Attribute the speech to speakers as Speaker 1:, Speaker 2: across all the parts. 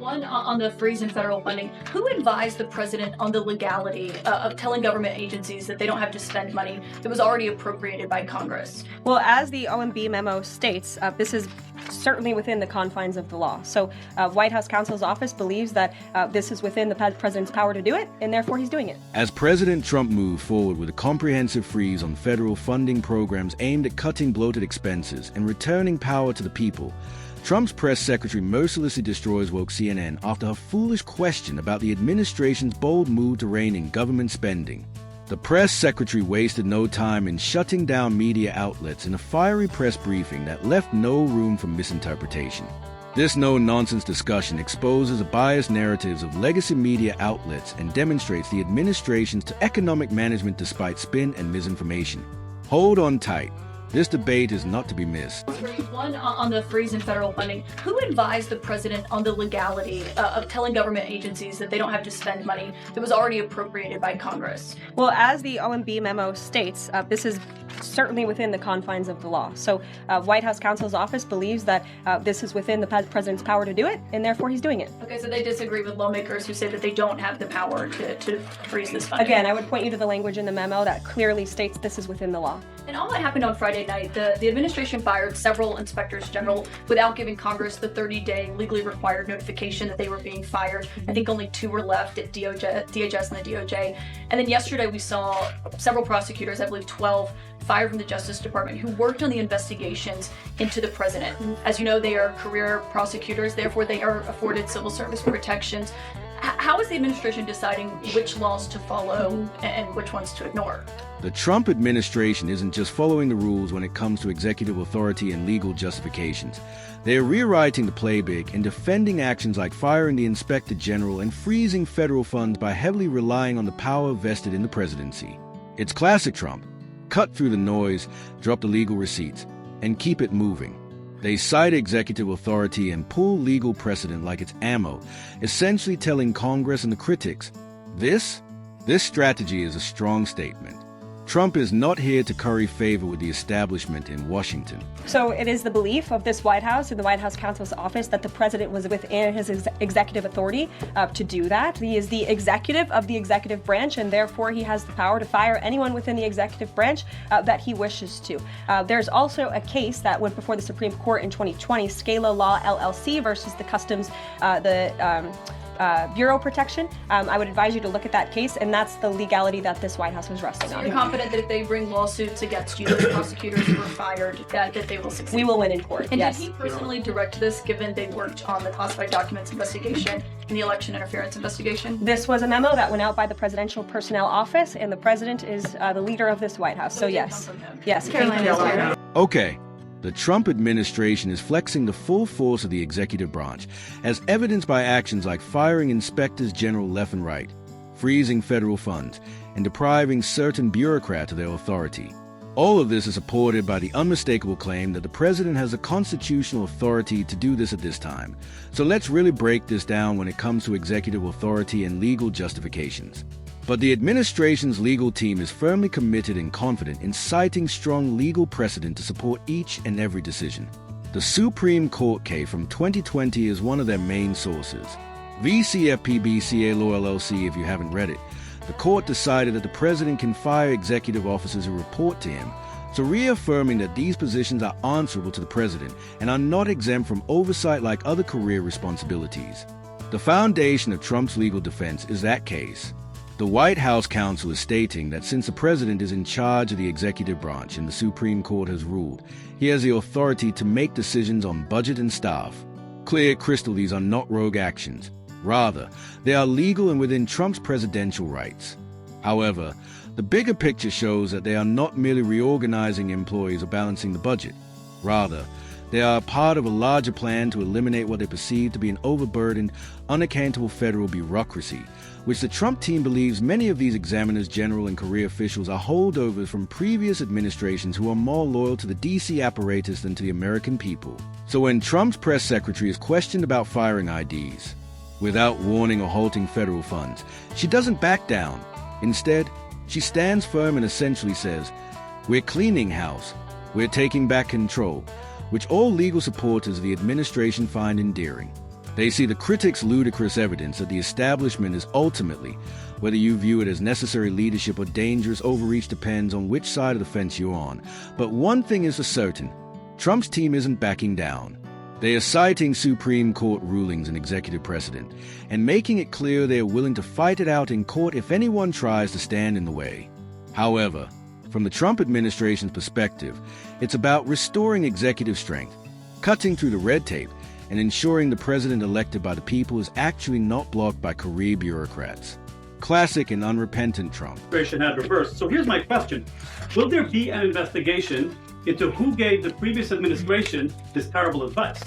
Speaker 1: One on the freeze in federal funding. Who advised the president on the legality of telling government agencies that they don't have to spend money that was already appropriated by Congress?
Speaker 2: Well, as the OMB memo states, this is certainly within the confines of the law. So White House counsel's office believes that this is within the president's power to do it, and therefore he's doing it.
Speaker 3: As President Trump moved forward with a comprehensive freeze on federal funding programs aimed at cutting bloated expenses and returning power to the people, Trump's press secretary mercilessly destroys woke CNN after her foolish question about the administration's bold move to rein in government spending. The press secretary wasted no time in shutting down media outlets in a fiery press briefing that left no room for misinterpretation. This no-nonsense discussion exposes the biased narratives of legacy media outlets and demonstrates the administration's economic management despite spin and misinformation. Hold on tight. This debate is not to be missed.
Speaker 1: One on the freeze in federal funding. Who advised the president on the legality of telling government agencies that they don't have to spend money that was already appropriated by Congress?
Speaker 2: Well, as the OMB memo states, this is certainly within the confines of the law. So White House counsel's office believes that this is within the president's power to do it, and therefore he's doing it.
Speaker 1: Okay, so they disagree with lawmakers who say that they don't have the power to freeze this funding.
Speaker 2: Again, I would point you to the language in the memo that clearly states this is within the law.
Speaker 1: And all that happened on Friday night. The administration fired several inspectors general without giving Congress the 30-day legally required notification that they were being fired. I think only 2 were left at DHS and the DOJ. And then yesterday we saw several prosecutors, I believe 12, fired from the Justice Department who worked on the investigations into the president. As you know, they are career prosecutors, therefore they are afforded civil service protections. How is the administration deciding which laws to follow and which ones to ignore?
Speaker 3: The Trump administration isn't just following the rules when it comes to executive authority and legal justifications. They are rewriting the playbook and defending actions like firing the inspector general and freezing federal funds by heavily relying on the power vested in the presidency. It's classic Trump. Cut through the noise, drop the legal receipts, and keep it moving. They cite executive authority and pull legal precedent like it's ammo, essentially telling Congress and the critics, this strategy is a strong statement. Trump is not here to curry favor with the establishment in Washington.
Speaker 2: So it is the belief of this White House and the White House counsel's office that the president was within his executive authority to do that. He is the executive of the executive branch, and therefore he has the power to fire anyone within the executive branch that he wishes to. There's also a case that went before the Supreme Court in 2020, Scala Law LLC versus the Customs, Bureau Protection. I would advise you to look at that case, and that's the legality that this White House was resting
Speaker 1: So
Speaker 2: on.
Speaker 1: you're confident that if they bring lawsuits against you, the prosecutors who were fired, that they will succeed?
Speaker 2: We will win in court,
Speaker 1: And
Speaker 2: yes.
Speaker 1: did he personally direct this, given they worked on the classified documents investigation and the election interference investigation?
Speaker 2: This was a memo that went out by the Presidential Personnel Office, and the president is the leader of this White House. So
Speaker 1: it did
Speaker 2: yes.
Speaker 1: come from him.
Speaker 2: Yes. it came from his leader.
Speaker 3: Okay, the Trump administration is flexing the full force of the executive branch, as evidenced by actions like firing inspectors general left and right, freezing federal funds, and depriving certain bureaucrats of their authority. All of this is supported by the unmistakable claim that the president has the constitutional authority to do this at this time. So let's really break this down when it comes to executive authority and legal justifications. But the administration's legal team is firmly committed and confident in citing strong legal precedent to support each and every decision. The Supreme Court case from 2020 is one of their main sources. VCFPB-CA Law LLC, if you haven't read it. The court decided that the president can fire executive officers who report to him, so reaffirming that these positions are answerable to the president and are not exempt from oversight like other career responsibilities. The foundation of Trump's legal defense is that case. The White House counsel is stating that since the president is in charge of the executive branch and the Supreme Court has ruled, he has the authority to make decisions on budget and staff. Clear crystal, these are not rogue actions. Rather, they are legal and within Trump's presidential rights. However, the bigger picture shows that they are not merely reorganizing employees or balancing the budget. Rather, they are part of a larger plan to eliminate what they perceive to be an overburdened, unaccountable federal bureaucracy, which the Trump team believes many of these examiners general and career officials are holdovers from previous administrations who are more loyal to the D.C. apparatus than to the American people. So when Trump's press secretary is questioned about firing IDs, without warning or halting federal funds, she doesn't back down. Instead, she stands firm and essentially says, "We're cleaning house. We're taking back control," which all legal supporters of the administration find endearing. They see the critics' ludicrous evidence that the establishment is ultimately, whether you view it as necessary leadership or dangerous overreach depends on which side of the fence you're on. But one thing is for certain, Trump's team isn't backing down. They are citing Supreme Court rulings and executive precedent, and making it clear they are willing to fight it out in court if anyone tries to stand in the way. However, from the Trump administration's perspective, it's about restoring executive strength, cutting through the red tape, and ensuring the president elected by the people is actually not blocked by career bureaucrats. Classic and unrepentant Trump.
Speaker 4: Administration had reversed. So here's my question. Will there be an investigation into who gave the previous administration this terrible advice?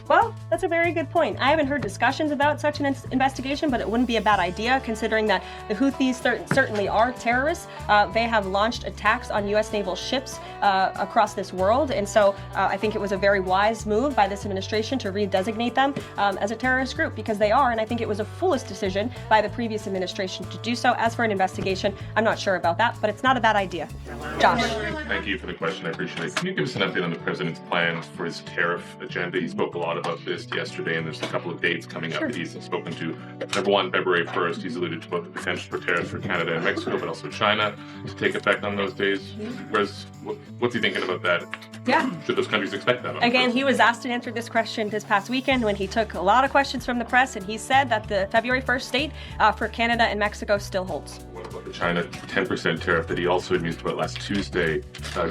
Speaker 2: Well, that's a very good point. I haven't heard discussions about such an investigation, but it wouldn't be a bad idea considering that the Houthis certainly are terrorists. They have launched attacks on U.S. naval ships across this world, and so I think it was a very wise move by this administration to redesignate them as a terrorist group, because they are, and I think it was a foolish decision by the previous administration to do so. As for an investigation, I'm not sure about that, but it's not a bad idea. Josh.
Speaker 5: Thank you for the question. I appreciate it. Can you give us an update on the president's plans for his tariff agenda? He spoke a lot about this yesterday, and there's a couple of dates coming up that he's spoken to. Number one, February 1st, he's alluded to both the potential for tariffs for Canada and Mexico, but also China to take effect on those days. What's he thinking about that?
Speaker 2: Yeah.
Speaker 5: Should those countries expect that?
Speaker 2: Again, he was asked to answer this question this past weekend when he took a lot of questions from the press, and he said that the February 1st date for Canada and Mexico still holds.
Speaker 5: What about the China 10% tariff that he also mused about last Tuesday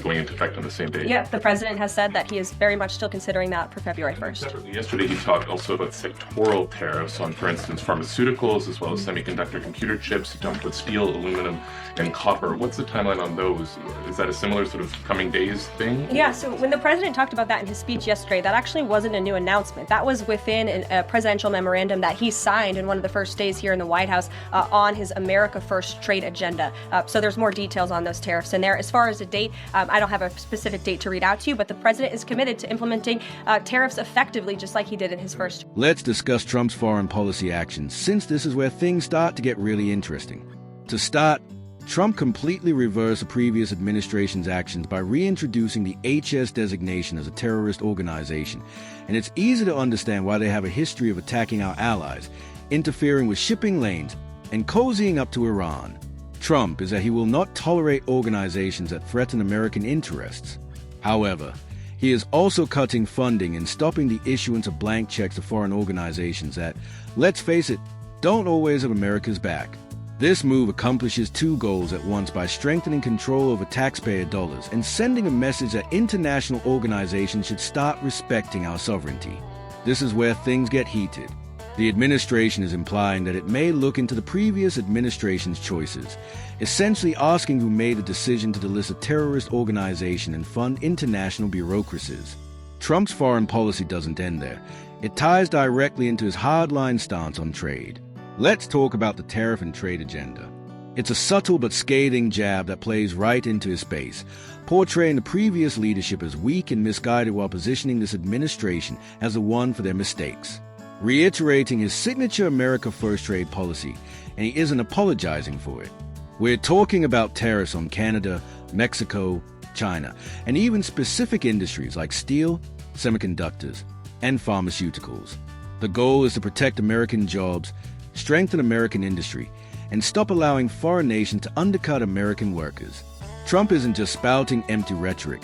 Speaker 5: going into effect on the same day?
Speaker 2: Yeah, the president has said that he is very much still considering that for February 1st.
Speaker 5: Separately, yesterday he talked also about sectoral tariffs on, for instance, pharmaceuticals as well as semiconductor computer chips. He talked about steel, aluminum, and copper. What's the timeline on those? Is that a similar sort of coming days thing?
Speaker 2: Yeah, so when the president talked about that in his speech yesterday, that actually wasn't a new announcement. That was within a presidential memorandum that he signed in one of the first days here in the White House on his America First trade agenda. So there's more details on those tariffs in there. As far as a date, I don't have a specific date to read out to you, but the president is committed to implementing tariffs effectively, just like he did in his first.
Speaker 3: Let's discuss Trump's foreign policy actions, since this is where things start to get really interesting. To start, Trump completely reversed the previous administration's actions by reintroducing the HS designation as a terrorist organization, and it's easy to understand why they have a history of attacking our allies, interfering with shipping lanes, and cozying up to Iran. Trump is that he will not tolerate organizations that threaten American interests. However, he is also cutting funding and stopping the issuance of blank checks to foreign organizations that, let's face it, don't always have America's back. This move accomplishes two goals at once by strengthening control over taxpayer dollars and sending a message that international organizations should start respecting our sovereignty. This is where things get heated. The administration is implying that it may look into the previous administration's choices, essentially asking who made the decision to delist a terrorist organization and fund international bureaucracies. Trump's foreign policy doesn't end there. It ties directly into his hardline stance on trade. Let's talk about the tariff and trade agenda. It's a subtle but scathing jab that plays right into his base, portraying the previous leadership as weak and misguided while positioning this administration as the one for their mistakes. Reiterating his signature America First trade policy, and he isn't apologizing for it. We're talking about tariffs on Canada, Mexico, China, and even specific industries like steel, semiconductors, and pharmaceuticals. The goal is to protect American jobs, strengthen American industry, and stop allowing foreign nations to undercut American workers. Trump isn't just spouting empty rhetoric.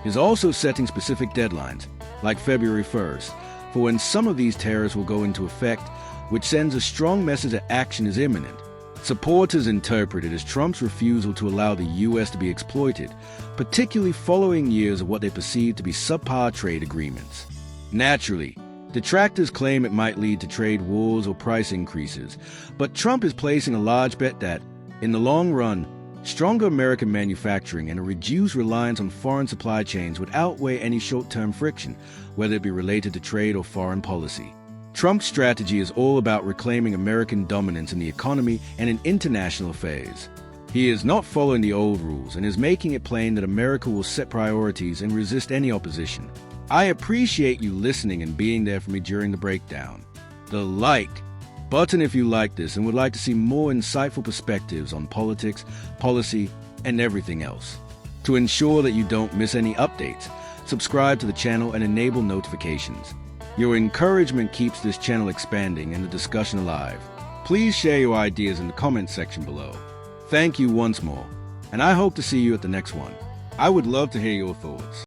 Speaker 3: He's also setting specific deadlines, like February 1st, for when some of these tariffs will go into effect, which sends a strong message that action is imminent. Supporters interpret it as Trump's refusal to allow the U.S. to be exploited, particularly following years of what they perceive to be subpar trade agreements. Naturally, detractors claim it might lead to trade wars or price increases, but Trump is placing a large bet that, in the long run, stronger American manufacturing and a reduced reliance on foreign supply chains would outweigh any short-term friction, whether it be related to trade or foreign policy. Trump's strategy is all about reclaiming American dominance in the economy and in international affairs. He is not following the old rules and is making it plain that America will set priorities and resist any opposition. I appreciate you listening and being there for me during the breakdown. The like button if you like this and would like to see more insightful perspectives on politics, policy, and everything else. To ensure that you don't miss any updates, subscribe to the channel and enable notifications. Your encouragement keeps this channel expanding and the discussion alive. Please share your ideas in the comment section below. Thank you once more, and I hope to see you at the next one. I would love to hear your thoughts.